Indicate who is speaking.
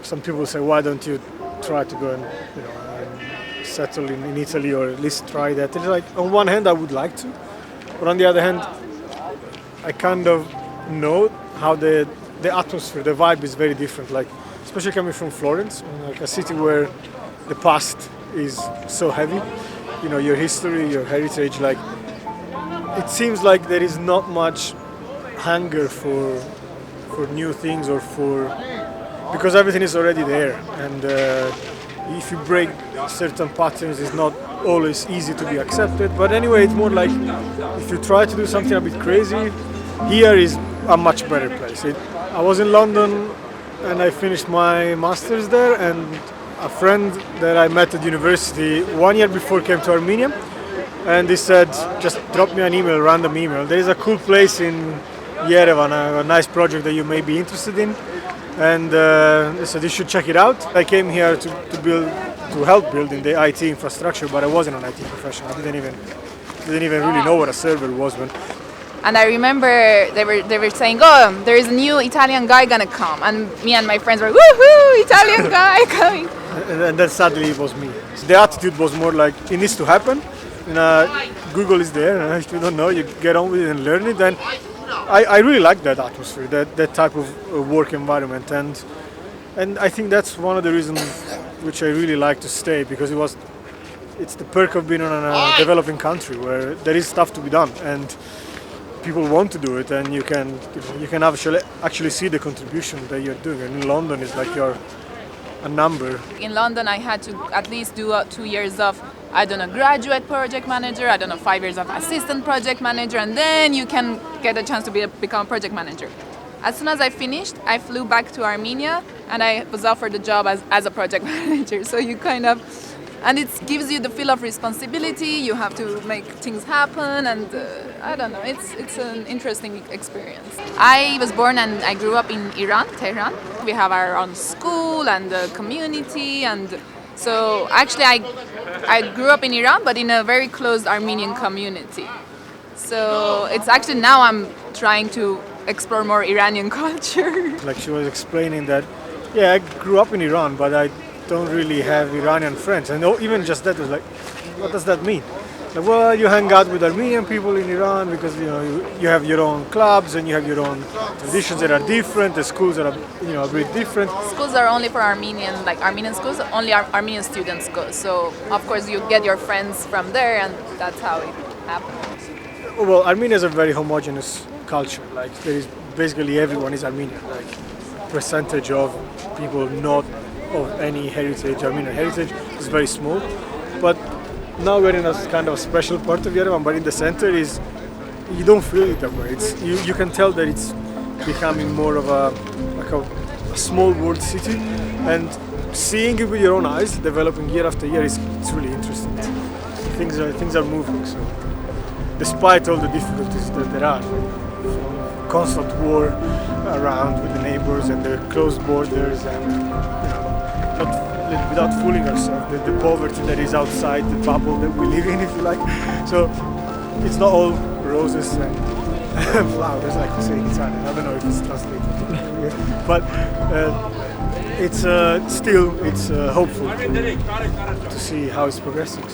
Speaker 1: some people say, why don't you try to go and settle in Italy, or at least try that? It's like, on one hand I would like to, but on the other hand I kind of know how the atmosphere, the vibe is very different. Like, especially coming from Florence, like a city where the past is so heavy, your history, your heritage, like it seems like there is not much hunger for new things, or because everything is already there, and if you break certain patterns, it's not always easy to be accepted. But anyway, it's more like if you try to do something a bit crazy, here is a much better place. I was in London and I finished my master's there, and a friend that I met at university 1 year before came to Armenia, and he said, just drop me an email, random email. There is a cool place in Erevan, a nice project that you may be interested in, and they said you should check it out. I came here to help building the IT infrastructure, but I wasn't an IT professional. I didn't even really know what a server was.
Speaker 2: And I remember they were saying, oh, there is a new Italian guy gonna come, and me and my friends were, woohoo, Italian guy coming.
Speaker 1: And then suddenly it was me. So the attitude was more like, it needs to happen. Google is there, and if you don't know, you get on with it and learn it. And I really like that atmosphere, that type of work environment, and I think that's one of the reasons which I really like to stay, because it's the perk of being in a developing country where there is stuff to be done and people want to do it, and you can actually see the contribution that you're doing. And in London, it's like you're a number.
Speaker 2: In London, I had to at least do 2 years of, graduate project manager, 5 years of assistant project manager, and then you can get a chance to become a project manager. As soon as I finished, I flew back to Armenia, and I was offered a job as a project manager. So you and it gives you the feel of responsibility. You have to make things happen, and it's an interesting experience. I was born and I grew up in Iran, Tehran. We have our own school and the community, and so actually I grew up in Iran, but in a very closed Armenian community. So it's actually now I'm trying to explore more Iranian culture.
Speaker 1: Like she was explaining that, I grew up in Iran, but I don't really have Iranian friends. And even just that was like, what does that mean? Like, well, you hang out with Armenian people in Iran because you have your own clubs and you have your own traditions that are different. The schools are a bit different.
Speaker 2: Schools are only for Armenian schools. Only Armenian students go. So of course you get your friends from there, and that's how it happens.
Speaker 1: Well, Armenia is a very homogeneous culture. Like there is basically everyone is Armenian. Like percentage of people not of any heritage, Armenian heritage, is very small. But now we're in a kind of special part of Yerevan, but in the center you don't feel it that way. You can tell that it's becoming more of a small world city, and seeing it with your own eyes, developing year after year, it's really interesting. Things are moving. So, despite all the difficulties that there are, constant war around with the neighbors and the closed borders, and without fooling ourselves, the poverty that is outside the bubble that we live in, if you like. So it's not all roses and flowers, like you say in Italian. I don't know if it's translated, but it's hopeful to see how it's progressing.